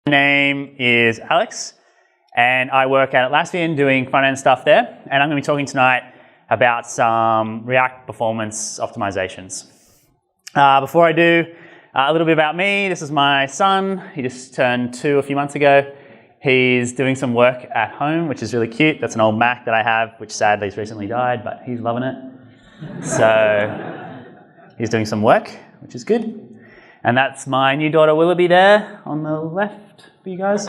My name is Alex, and I work at Atlassian doing front-end stuff there, and I'm going to be talking tonight about some React performance optimizations. Before I do, a little bit about me. This is my son. He just turned 2 a few months ago. He's doing some work at home, which is really cute. That's an old Mac that I have, which sadly has recently died, but he's loving it. So he's doing some work, which is good. And that's my new daughter Willoughby there on the left for you guys.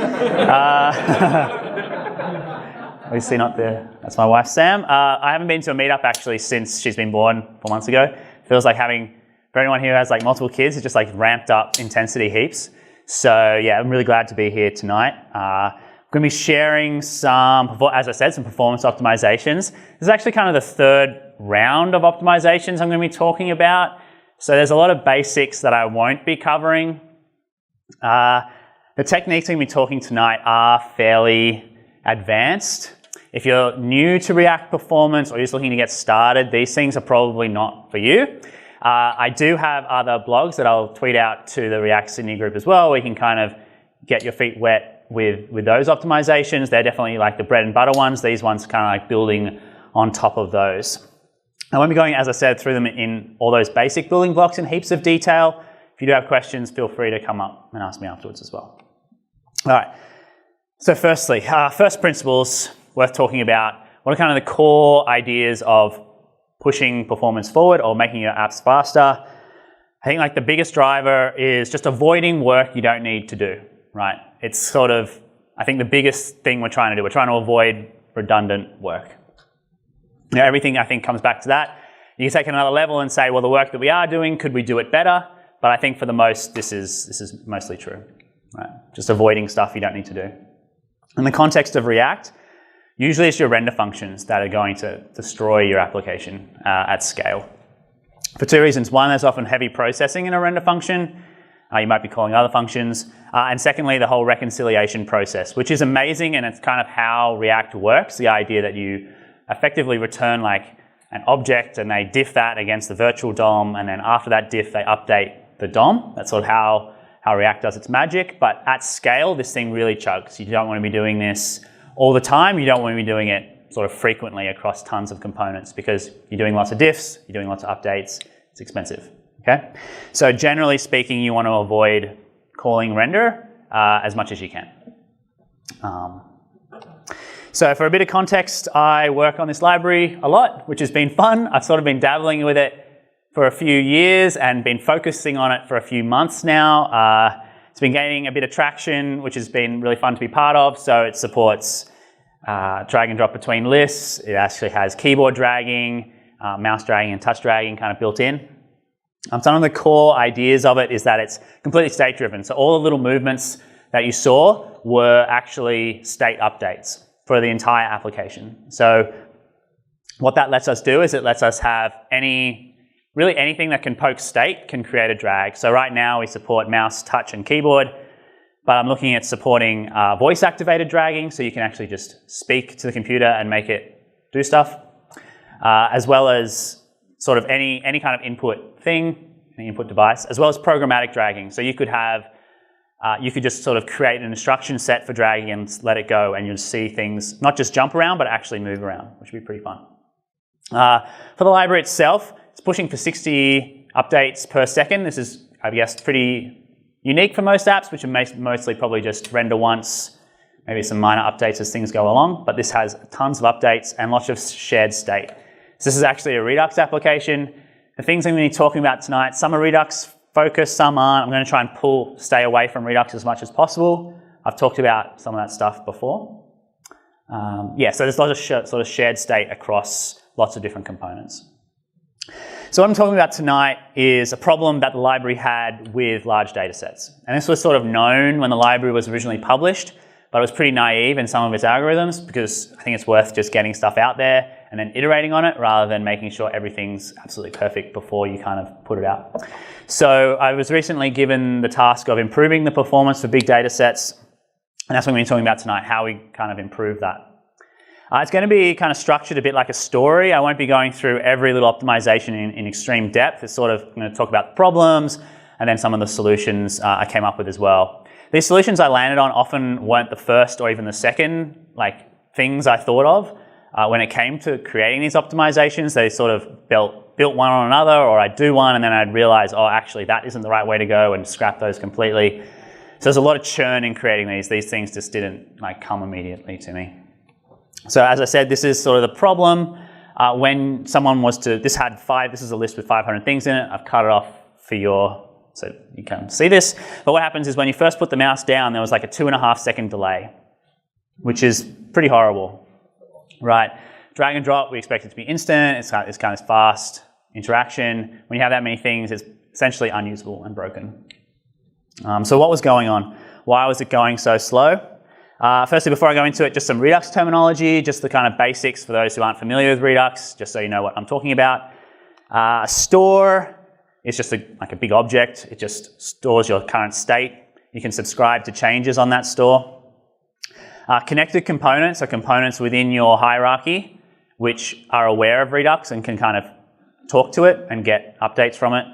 Obviously not there. That's my wife Sam. I haven't been to a meetup actually since she's been born 4 months ago. Feels like having, for anyone who has like multiple kids, it's just like ramped up intensity heaps. So yeah, I'm really glad to be here tonight. I'm going to be sharing some, as I said, some performance optimizations. This is actually kind of the third round of optimizations I'm going to be talking about. So there's a lot of basics that I won't be covering. The techniques I'm going to be talking tonight are fairly advanced. If you're new to React performance or you're just looking to get started, these things are probably not for you. I do have other blogs that I'll tweet out to the React Sydney group as well, where you can kind of get your feet wet with those optimizations. They're definitely like the bread and butter ones. These ones are kind of like building on top of those. I won't be going, as I said, through them in all those basic building blocks in heaps of detail. If you do have questions, feel free to come up and ask me afterwards as well. All right, so firstly, first principles worth talking about. What are kind of the core ideas of pushing performance forward or making your apps faster? I think like the biggest driver is just avoiding work you don't need to do, right? It's sort of, I think the biggest thing we're trying to do, we're trying to avoid redundant work. You know, everything I think comes back to that. You can take it another level and say, well, the work that we are doing, could we do it better? But I think for the most, this is mostly true, right? Just avoiding stuff you don't need to do. In the context of React, usually it's your render functions that are going to destroy your application at scale. For two reasons. One, there's often heavy processing in a render function. You might be calling other functions. And secondly, the whole reconciliation process, which is amazing, and it's kind of how React works, the idea that you effectively return like an object and they diff that against the virtual DOM, and then after that diff they update the DOM. That's sort of how React does its magic. But at scale, this thing really chugs. You don't want to be doing this all the time. You don't want to be doing it sort of frequently across tons of components, because you're doing lots of diffs, you're doing lots of updates, it's expensive, okay? So generally speaking, you want to avoid calling render as much as you can. So for a bit of context, I work on this library a lot, which has been fun. I've sort of been dabbling with it for a few years and been focusing on it for a few months now. It's been gaining a bit of traction, which has been really fun to be part of. So it supports drag and drop between lists. It actually has keyboard dragging, mouse dragging and touch dragging kind of built in. Some of the core ideas of it is that it's completely state driven. So all the little movements that you saw were actually state updates for the entire application. So what that lets us do is it lets us have really anything that can poke state can create a drag. So right now we support mouse, touch, and keyboard, but I'm looking at supporting voice-activated dragging, so you can actually just speak to the computer and make it do stuff, as well as sort of any kind of input thing, any input device, as well as programmatic dragging. So you could have you could just sort of create an instruction set for dragging and let it go, and you'll see things not just jump around, but actually move around, which would be pretty fun. For the library itself, it's pushing for 60 updates per second. This is, I guess, pretty unique for most apps, which are mostly probably just render once, maybe some minor updates as things go along, but this has tons of updates and lots of shared state. So this is actually a Redux application. The things I'm going to be talking about tonight, some are Redux focus, some aren't. I'm going to try and stay away from Redux as much as possible. I've talked about some of that stuff before. Yeah, so there's lots of sort of shared state across lots of different components. So what I'm talking about tonight is a problem that the library had with large data sets. And this was sort of known when the library was originally published, but it was pretty naive in some of its algorithms, because I think it's worth just getting stuff out there and then iterating on it rather than making sure everything's absolutely perfect before you kind of put it out. So I was recently given the task of improving the performance for big data sets, and that's what we're talking about tonight, how we kind of improve that. It's going to be kind of structured a bit like a story. I won't be going through every little optimization in extreme depth. It's sort of going to talk about the problems and then some of the solutions I came up with as well. These solutions I landed on often weren't the first or even the second things I thought of. When it came to creating these optimizations, they sort of built one on another, or I'd do one and then I'd realize, oh, actually that isn't the right way to go, and scrap those completely. So there's a lot of churn in creating these. These things just didn't come immediately to me. So as I said, this is sort of the problem. When someone was to, this is a list with 500 things in it. I've cut it off for so you can see this. But what happens is when you first put the mouse down, there was like a 2.5 second delay, which is pretty horrible, right? Drag and drop, we expect it to be instant. It's kind of fast interaction. When you have that many things, it's essentially unusable and broken. So what was going on? Why was it going so slow? Firstly, before I go into it, just some Redux terminology, just the kind of basics for those who aren't familiar with Redux, just so you know what I'm talking about. A store is just like a big object. It just stores your current state. You can subscribe to changes on that store. Connected components are components within your hierarchy which are aware of Redux and can kind of talk to it and get updates from it.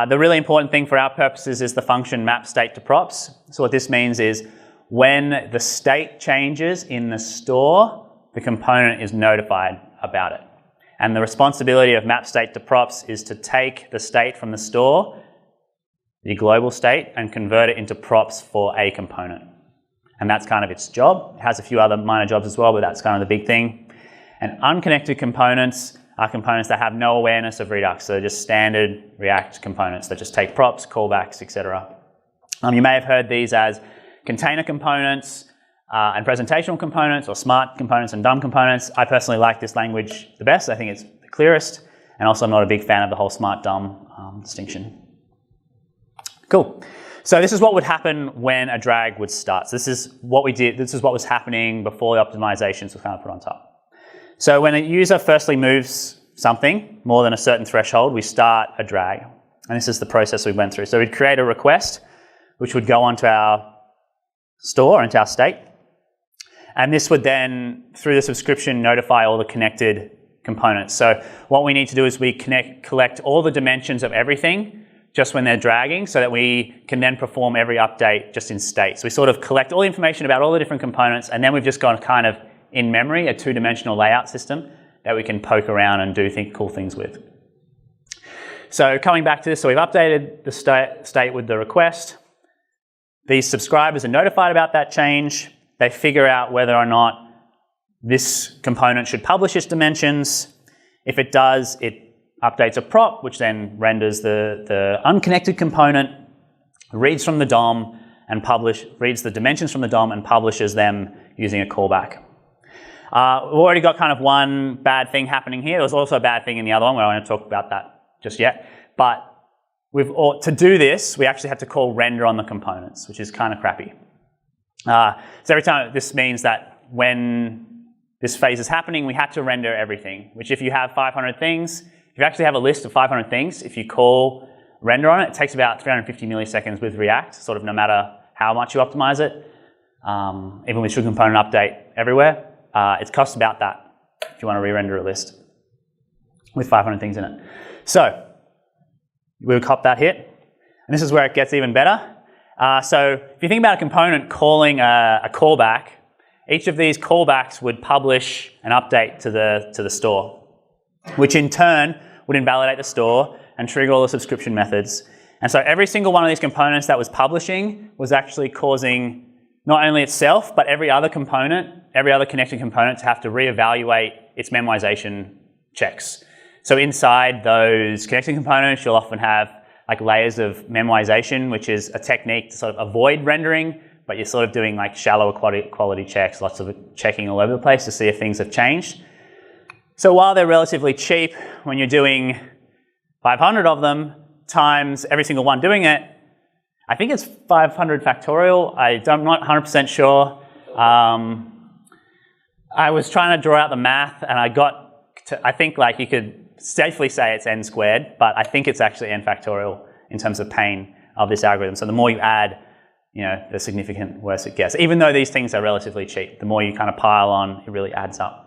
The really important thing for our purposes is the function map state to props. So what this means is when the state changes in the store, the component is notified about it. And the responsibility of map state to props is to take the state from the store, the global state, and convert it into props for a component. And that's kind of its job. It has a few other minor jobs as well, but that's kind of the big thing. And unconnected components are components that have no awareness of Redux. So they're just standard React components that just take props, callbacks, etc. You may have heard these as container components and presentational components, or smart components and dumb components. I personally like this language the best. I think it's the clearest. And also I'm not a big fan of the whole smart-dumb distinction. Cool. So this is what would happen when a drag would start. So this is what we did. This is what was happening before the optimizations were kind of put on top. So when a user firstly moves something more than a certain threshold, we start a drag. And this is the process we went through. So we'd create a request, which would go onto our store, into our state. And this would then, through the subscription, notify all the connected components. So what we need to do is we collect all the dimensions of everything just when they're dragging, so that we can then perform every update just in state. So we sort of collect all the information about all the different components, and then we've just got kind of in memory a two-dimensional layout system that we can poke around and do cool things with. So coming back to this, so we've updated the state with the request. These subscribers are notified about that change. They figure out whether or not this component should publish its dimensions. If it does, it updates a prop, which then renders the unconnected component, reads from the DOM and reads the dimensions from the DOM and publishes them using a callback. We've already got kind of one bad thing happening here. There's also a bad thing in the other one. We don't want to talk about that just yet. But to do this, we actually have to call render on the components, which is kind of crappy. So every time, this means that when this phase is happening, we had to render everything, which if you have 500 things, if you actually have a list of 500 things, if you call render on it, it takes about 350 milliseconds with React, sort of no matter how much you optimize it. Even with should component update everywhere, it costs about that if you want to re-render a list with 500 things in it. So we'll cop that hit, and this is where it gets even better. So if you think about a component calling a callback, each of these callbacks would publish an update to the store, which in turn would invalidate the store and trigger all the subscription methods. And so every single one of these components that was publishing was actually causing not only itself, but every other component, every other connected component to have to reevaluate its memorization checks. So inside those connected components, you'll often have like layers of memorization, which is a technique to sort of avoid rendering, but you're sort of doing like shallow quality checks, lots of checking all over the place to see if things have changed. So while they're relatively cheap, when you're doing 500 of them times every single one doing it, I think it's 500 factorial. I'm not 100% sure. I was trying to draw out the math, and I got to, I think like you could safely say it's n squared, but I think it's actually n factorial in terms of pain of this algorithm. So the more you add, the significant worse it gets. Even though these things are relatively cheap, the more you kind of pile on, it really adds up.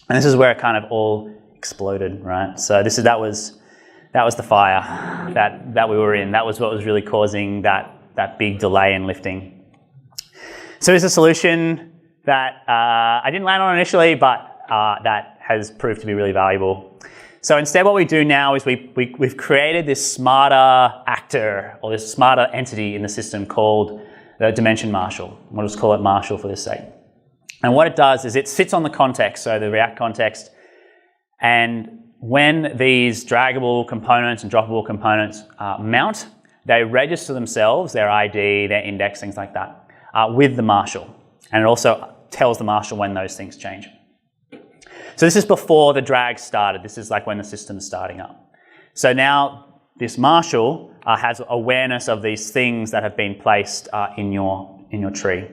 And this is where it kind of all exploded, right? So that was the fire that we were in. That was what was really causing that that big delay in lifting. So it's a solution that I didn't land on initially, but that has proved to be really valuable. So instead what we do now is we've created this smarter actor, or this smarter entity in the system called the dimension Marshal. We'll just call it Marshal for this sake. And what it does is it sits on the context, so the React context, and when these draggable components and droppable components mount, they register themselves, their ID, their index, things like that, with the Marshal. And it also tells the Marshal when those things change. So this is before the drag started. This is like when the system's starting up. So now this Marshal has awareness of these things that have been placed in your tree.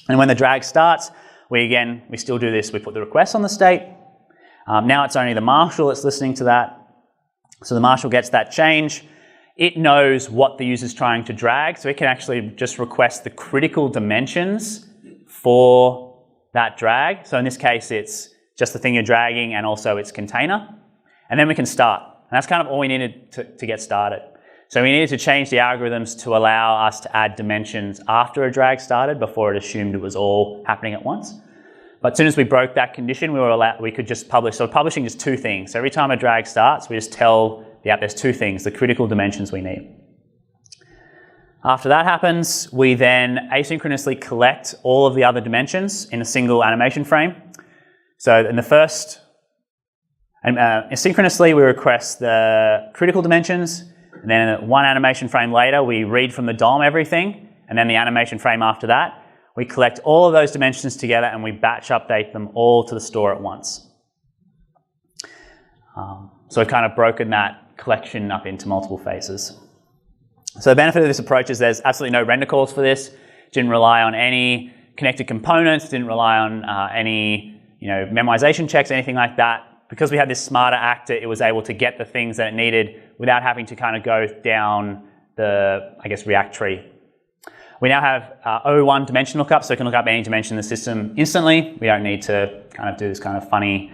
And when the drag starts, we still do this. We put the request on the state. Now it's only the Marshal that's listening to that. So the Marshal gets that change. It knows what the user's trying to drag, so it can actually just request the critical dimensions for that drag. So in this case, it's just the thing you're dragging and also its container. And then we can start. And that's kind of all we needed to get started. So we needed to change the algorithms to allow us to add dimensions after a drag started before it assumed it was all happening at once. But as soon as we broke that condition, we could just publish. So publishing is two things. So every time a drag starts, we just tell the app there's two things, the critical dimensions we need. After that happens, we then asynchronously collect all of the other dimensions in a single animation frame. So in the first, asynchronously we request the critical dimensions, and then one animation frame later we read from the DOM everything, and then the animation frame after that we collect all of those dimensions together and we batch update them all to the store at once. So we've kind of broken that collection up into multiple phases. So the benefit of this approach is there's absolutely no render calls for this. It didn't rely on any connected components, didn't rely on any memorization checks, anything like that. Because we had this smarter actor, it was able to get the things that it needed without having to kind of go down the, React tree. We now have O1 dimension lookup, so we can look up any dimension in the system instantly. We don't need to kind of do this kind of funny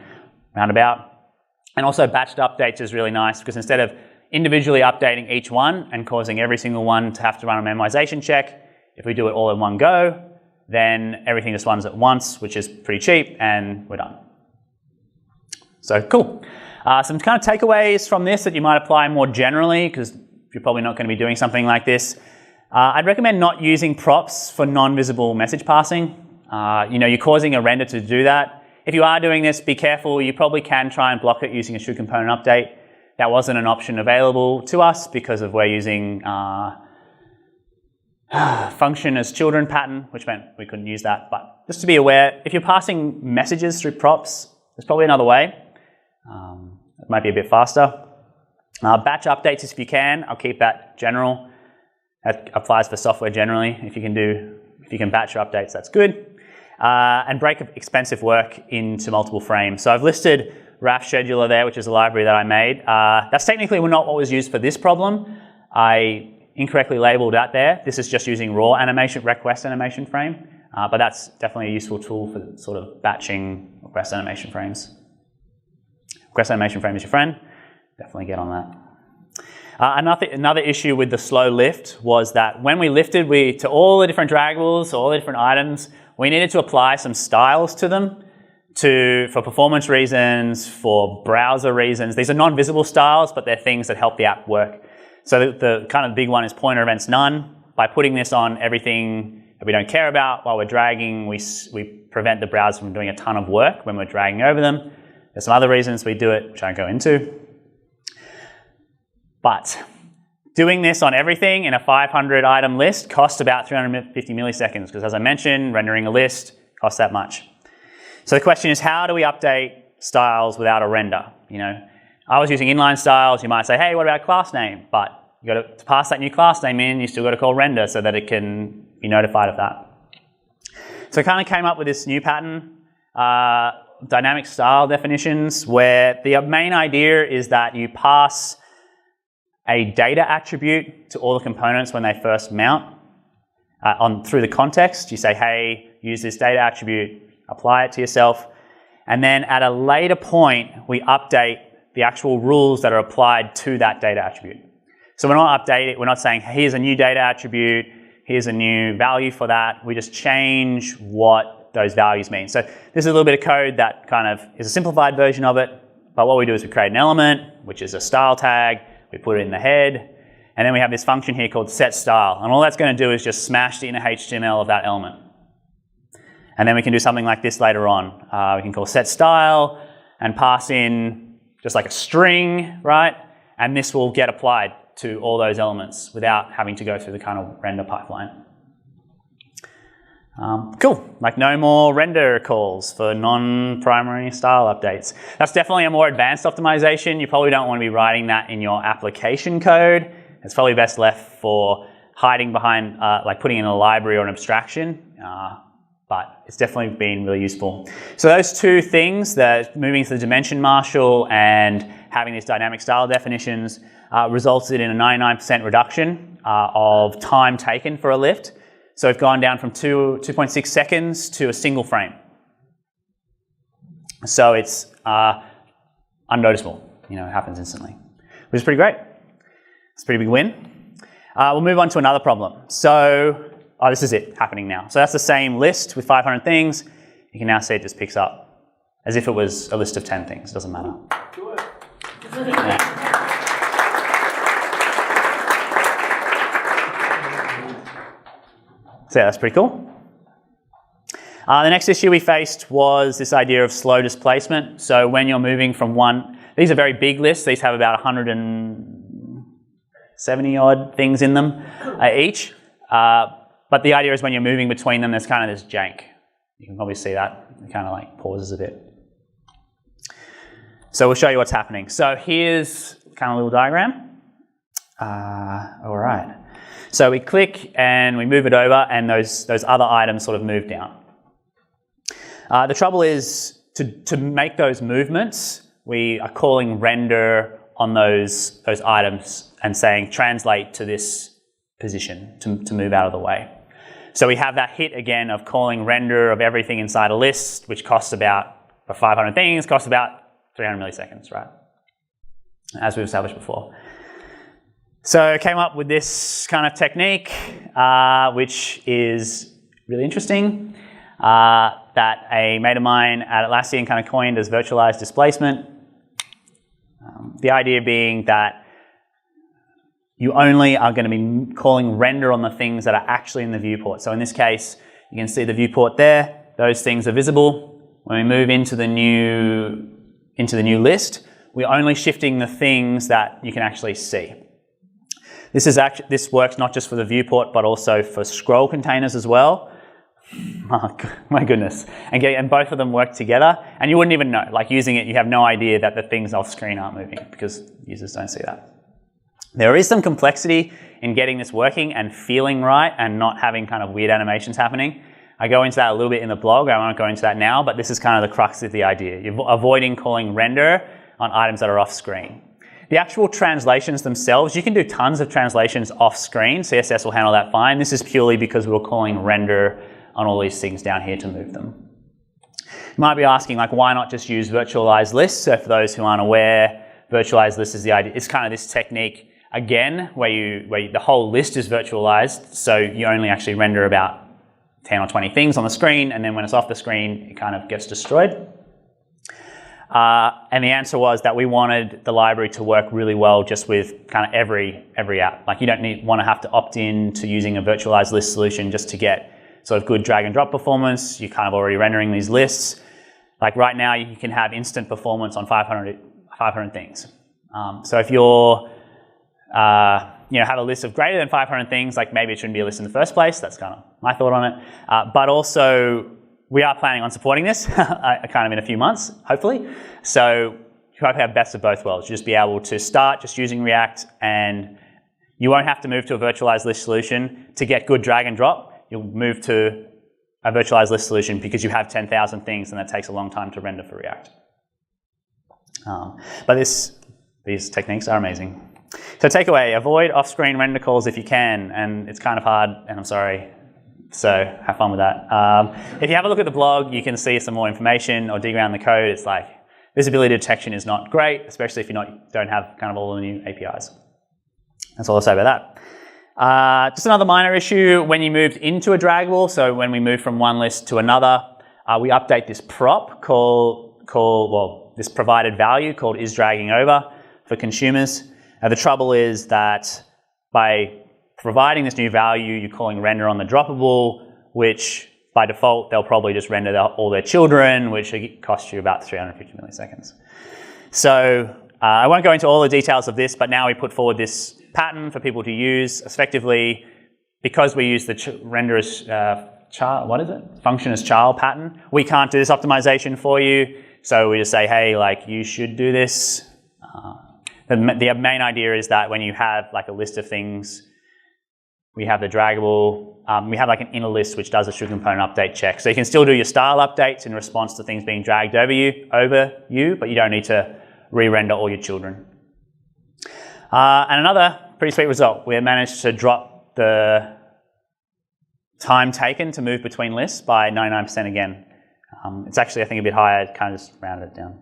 roundabout. And also batched updates is really nice because instead of individually updating each one and causing every single one to have to run a memorization check, if we do it all in one go, then everything just runs at once, which is pretty cheap, and we're done. So cool. Some kind of takeaways from this that you might apply more generally, because you're probably not going to be doing something like this. I'd recommend not using props for non-visible message passing. You're causing a render to do that. If you are doing this, be careful. You probably can try and block it using a should component update. That wasn't an option available to us because of we're using function as children pattern, which meant we couldn't use that. But just to be aware, if you're passing messages through props, there's probably another way. It might be a bit faster. Batch updates if you can. I'll keep that general. That applies for software generally. If you can batch your updates, that's good. And break expensive work into multiple frames. So I've listed RAF scheduler there, which is a library that I made. That's technically not what was used for this problem. I incorrectly labeled that there. This is just using raw animation, request animation frame. But that's definitely a useful tool for sort of batching request animation frames. Request animation frame is your friend. Definitely get on that. Another issue with the slow lift was that when we lifted to all the different draggables, all the different items, we needed to apply some styles to them for performance reasons, for browser reasons. These are non-visible styles, but they're things that help the app work. So the kind of big one is pointer events none. By putting this on everything that we don't care about while we're dragging, we prevent the browser from doing a ton of work when we're dragging over them. There's some other reasons we do it, which I won't go into. But doing this on everything in a 500 item list costs about 350 milliseconds because, as I mentioned, rendering a list costs that much. So the question is, how do we update styles without a render? I was using inline styles. You might say, hey, what about class name? But you got to pass that new class name in. You still got to call render so that it can be notified of that. So I kind of came up with this new pattern, dynamic style definitions, where the main idea is that you pass a data attribute to all the components when they first mount through the context. You say, hey, use this data attribute, apply it to yourself, and then at a later point, we update the actual rules that are applied to that data attribute. So we're not updating, we're not saying, here's a new data attribute, here's a new value for that. We just change what those values mean. So this is a little bit of code that kind of is a simplified version of it. But what we do is we create an element, which is a style tag. We put it in the head. And then we have this function here called SetStyle. And all that's going to do is just smash the inner HTML of that element. And then we can do something like this later on. We can call SetStyle and pass in just like a string, right? And this will get applied to all those elements without having to go through the kind of render pipeline. Cool, like no more render calls for non-primary style updates. That's definitely a more advanced optimization. You probably don't want to be writing that in your application code. It's probably best left for hiding behind, like putting in a library or an abstraction, but it's definitely been really useful. So those two things, moving to the dimension Marshal and having these dynamic style definitions, resulted in a 99% reduction of time taken for a lift. So we've gone down from 2.6 seconds to a single frame. So it's unnoticeable, it happens instantly, which is pretty great. It's a pretty big win. We'll move on to another problem. So, this is it happening now. So that's the same list with 500 things. You can now see it just picks up as if it was a list of 10 things. It doesn't matter. Yeah. So yeah, that's pretty cool. The next issue we faced was this idea of slow displacement. So when you're moving from these are very big lists. These have about 170 odd things in them each. But the idea is when you're moving between them, there's kind of this jank. You can probably see that. It kind of like pauses a bit. So we'll show you what's happening. So here's kind of a little diagram. All right. So we click and we move it over, and those other items sort of move down. The trouble is to make those movements, we are calling render on those items and saying translate to this position to move out of the way. So we have that hit again of calling render of everything inside a list, which costs about, for 500 things, costs about 300 milliseconds, right? As we've established before. So I came up with this kind of technique, which is really interesting, that a mate of mine at Atlassian kind of coined as Virtualized Displacement. The idea being that you only are going to be calling render on the things that are actually in the viewport. So in this case, you can see the viewport there. Those things are visible. When we move into the new list, we're only shifting the things that you can actually see. This works not just for the viewport, but also for scroll containers as well. Oh, my goodness. And both of them work together, and you wouldn't even know. Like using it, you have no idea that the things off screen aren't moving because users don't see that. There is some complexity in getting this working and feeling right and not having kind of weird animations happening. I go into that a little bit in the blog. I won't go into that now, but this is kind of the crux of the idea. You're avoiding calling render on items that are off screen. The actual translations themselves, you can do tons of translations off screen. CSS will handle that fine. This is purely because we're calling render on all these things down here to move them. You might be asking, like, why not just use Virtualized List? So for those who aren't aware, Virtualized List is the idea. It's kind of this technique, again, where the whole list is virtualized, so you only actually render about 10 or 20 things on the screen, and then when it's off the screen, it kind of gets destroyed. And the answer was that we wanted the library to work really well just with kind of every app. Like you don't want to have to opt in to using a virtualized list solution just to get sort of good drag and drop performance. You're kind of already rendering these lists. Like right now, you can have instant performance on 500 things. So if you're, have a list of greater than 500 things, like maybe it shouldn't be a list in the first place. That's kind of my thought on it. But also, we are planning on supporting this kind of in a few months, hopefully. So you hope to have best of both worlds. You'll just be able to start just using React, and you won't have to move to a virtualized list solution to get good drag and drop. You'll move to a virtualized list solution because you have 10,000 things, and that takes a long time to render for React. But these techniques are amazing. So takeaway, avoid off-screen render calls if you can, and it's kind of hard, and I'm sorry. So have fun with that. If you have a look at the blog, you can see some more information or dig around the code. It's like visibility detection is not great, especially if you don't have kind of all the new APIs. That's all I'll say about that. Just another minor issue when you moved into a Draggable, so when we move from one list to another, we update this prop this provided value called isDraggingOver for consumers. The trouble is that by providing this new value, you're calling render on the droppable, which by default, they'll probably just render all their children, which costs you about 350 milliseconds. So I won't go into all the details of this, but now we put forward this pattern for people to use. Effectively, because we use the render as function as child pattern, we can't do this optimization for you. So we just say, hey, like you should do this. The main idea is that when you have like a list of things, we have the draggable, we have like an inner list which does a should component update check. So you can still do your style updates in response to things being dragged over you, but you don't need to re-render all your children. And another pretty sweet result, we managed to drop the time taken to move between lists by 99% again. It's actually, I think, a bit higher, kind of just rounded it down.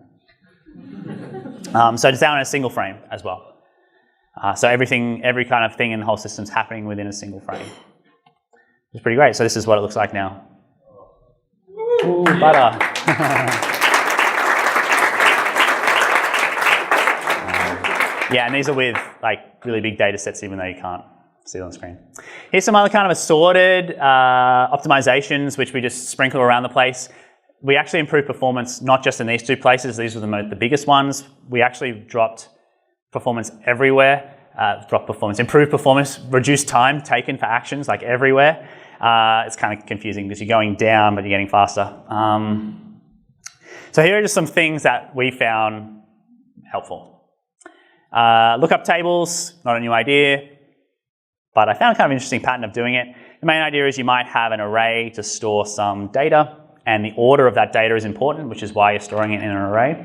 So it's down in a single frame as well. So every kind of thing in the whole system's happening within a single frame. It's pretty great. So this is what it looks like now. Ooh, butter. Yeah, and these are with like really big data sets, even though you can't see it on the screen. Here's some other kind of assorted optimizations, which we just sprinkle around the place. We actually improved performance, not just in these two places. These were the biggest ones. We actually dropped performance everywhere. Improved performance, reduced time taken for actions, like everywhere. It's kind of confusing because you're going down, but you're getting faster. So here are just some things that we found helpful. Lookup tables, not a new idea, but I found kind of an interesting pattern of doing it. The main idea is you might have an array to store some data, and the order of that data is important, which is why you're storing it in an array.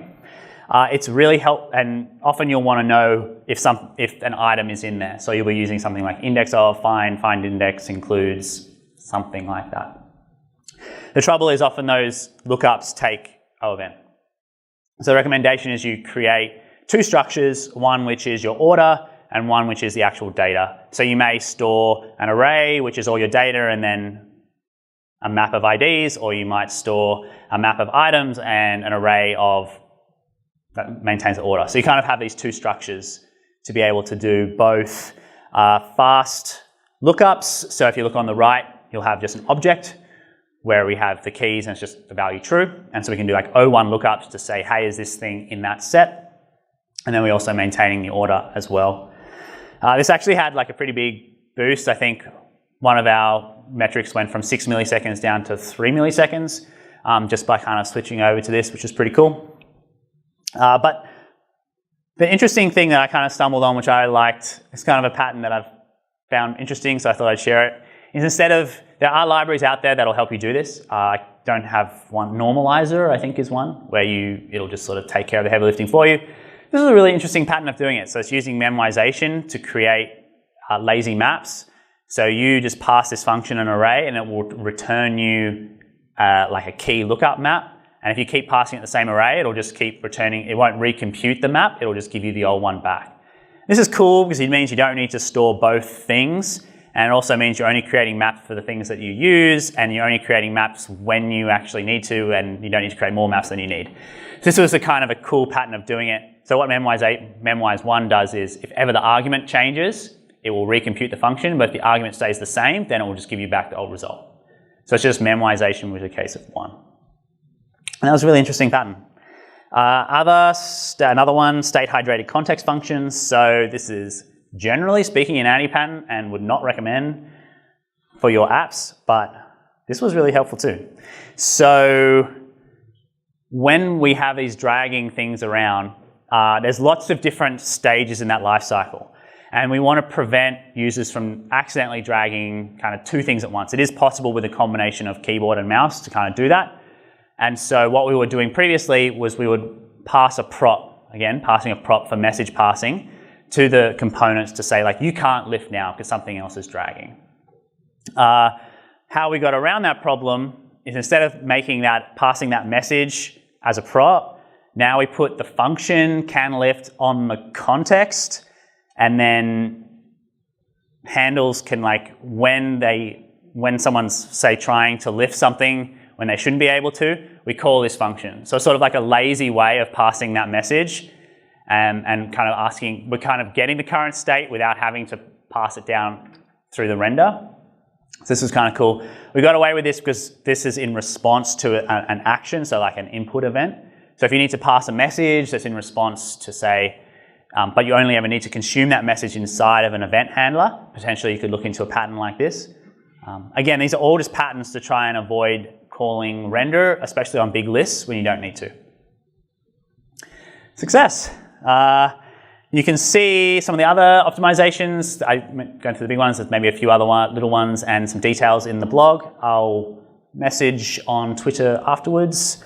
It's really helpful, and often you'll want to know if an item is in there. So you'll be using something like index of, find index includes, something like that. The trouble is often those lookups take O-event. So the recommendation is you create two structures, one which is your order and one which is the actual data. So you may store an array, which is all your data, and then a map of IDs, or you might store a map of items and an array that maintains the order. So you kind of have these two structures to be able to do both fast lookups. So if you look on the right, you'll have just an object where we have the keys and it's just the value true. And so we can do like O1 lookups to say, hey, is this thing in that set? And then we're also maintaining the order as well. This actually had like a pretty big boost. I think one of our metrics went from 6 milliseconds down to 3 milliseconds just by kind of switching over to this, which is pretty cool. But the interesting thing that I kind of stumbled on, which I liked, is kind of a pattern that I've found interesting, so I thought I'd share it, is instead of, there are libraries out there that'll help you do this. I don't have one. Normalizer, I think, is one, where it'll just sort of take care of the heavy lifting for you. This is a really interesting pattern of doing it. So it's using memoization to create lazy maps. So you just pass this function an array and it will return you like a key lookup map. And if you keep passing it the same array, it'll just keep returning, it won't recompute the map, it'll just give you the old one back. This is cool because it means you don't need to store both things, and it also means you're only creating maps for the things that you use, and you're only creating maps when you actually need to, and you don't need to create more maps than you need. So this was a kind of a cool pattern of doing it. So what memoize1 does is, if ever the argument changes, it will recompute the function, but if the argument stays the same, then it will just give you back the old result. So it's just memoization with a case of 1. And that was a really interesting pattern. Another one, state hydrated context functions. So this is generally speaking an anti-pattern and would not recommend for your apps, but this was really helpful too. So when we have these dragging things around, there's lots of different stages in that life cycle. And we want to prevent users from accidentally dragging kind of two things at once. It is possible with a combination of keyboard and mouse to kind of do that. And so what we were doing previously was we would pass a prop, again, passing a prop for message passing to the components to say, like, you can't lift now because something else is dragging. How we got around that problem is instead of passing that message as a prop, now we put the function can lift on the context, and then handles can when someone's, say, trying to lift something when they shouldn't be able to, we call this function. So it's sort of like a lazy way of passing that message and kind of asking, we're kind of getting the current state without having to pass it down through the render. So this is kind of cool. We got away with this because this is in response to an action, so like an input event. So if you need to pass a message that's in response to, say, but you only ever need to consume that message inside of an event handler, potentially you could look into a pattern like this. Again, these are all just patterns to try and avoid calling render, especially on big lists when you don't need to. Success. You can see some of the other optimizations. I won't go into the big ones. There's maybe a few other little ones and some details in the blog. I'll message on Twitter afterwards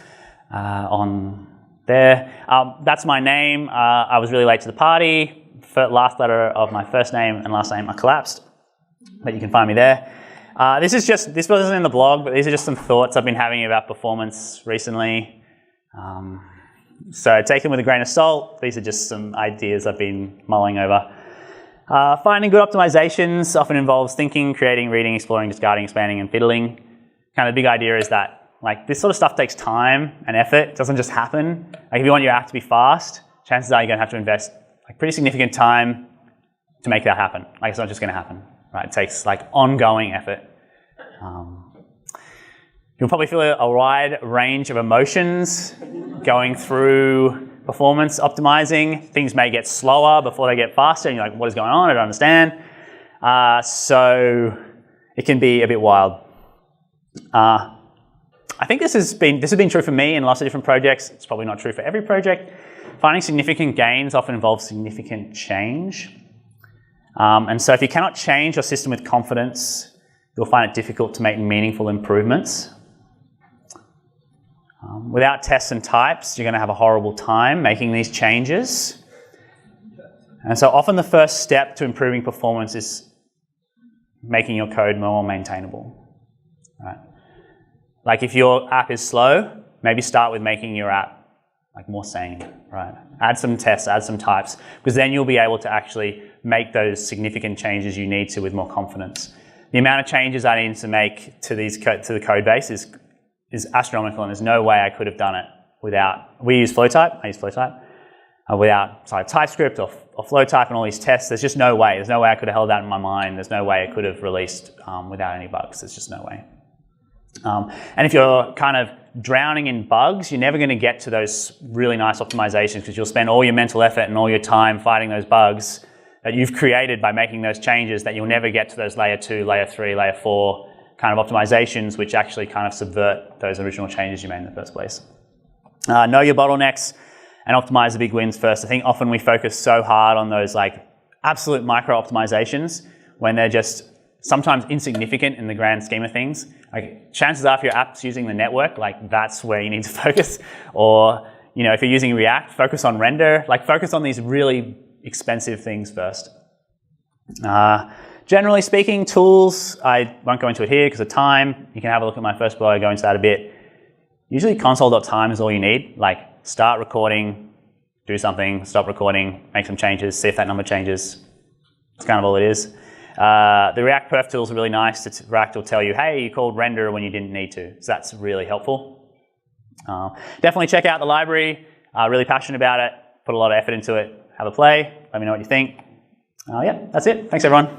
on there. That's my name. I was really late to the party. Last letter of my first name and last name are collapsed, but you can find me there. This wasn't in the blog, but these are just some thoughts I've been having about performance recently. So take them with a grain of salt. These are just some ideas I've been mulling over. Finding good optimizations often involves thinking, creating, reading, exploring, discarding, expanding, and fiddling. Kind of the big idea is that this sort of stuff takes time and effort. It doesn't just happen. If you want your app to be fast, chances are you're going to have to invest pretty significant time to make that happen. It's not just going to happen. Right? It takes ongoing effort. You'll probably feel a wide range of emotions going through performance optimizing. Things may get slower before they get faster, and you're like, what is going on? I don't understand. So it can be a bit wild. I think this has been true for me in lots of different projects. It's probably not true for every project. Finding significant gains often involves significant change. And so if you cannot change your system with confidence, you'll find it difficult to make meaningful improvements. Without tests and types, you're going to have a horrible time making these changes. And so often the first step to improving performance is making your code more maintainable. Right? If your app is slow, maybe start with making your app more sane. Right? Add some tests, add some types, because then you'll be able to actually make those significant changes you need to with more confidence. The amount of changes I need to make to the code base is astronomical, and there's no way I could have done it without. I use Flowtype. Without TypeScript or Flowtype and all these tests, there's just no way. There's no way I could have held that in my mind. There's no way I could have released without any bugs. There's just no way. And if you're kind of drowning in bugs, you're never going to get to those really nice optimizations because you'll spend all your mental effort and all your time fighting those bugs that you've created by making those changes that you'll never get to those layer 2, layer 3, layer 4 kind of optimizations which actually kind of subvert those original changes you made in the first place. Know your bottlenecks and optimize the big wins first. I think often we focus so hard on those absolute micro optimizations when they're just sometimes insignificant in the grand scheme of things. Chances are if your app's using the network, that's where you need to focus. Or, if you're using React, focus on render. Focus on these really expensive things first. Generally speaking, tools, I won't go into it here because of time. You can have a look at my first blog, I go into that a bit. Usually console.time is all you need. Start recording, do something, stop recording, make some changes, see if that number changes. That's kind of all it is. The React Perf tools are really nice. React will tell you, hey, you called render when you didn't need to. So that's really helpful. Definitely check out the library. Really passionate about it. Put a lot of effort into it. Have a play. Let me know what you think. Yeah, that's it. Thanks, everyone.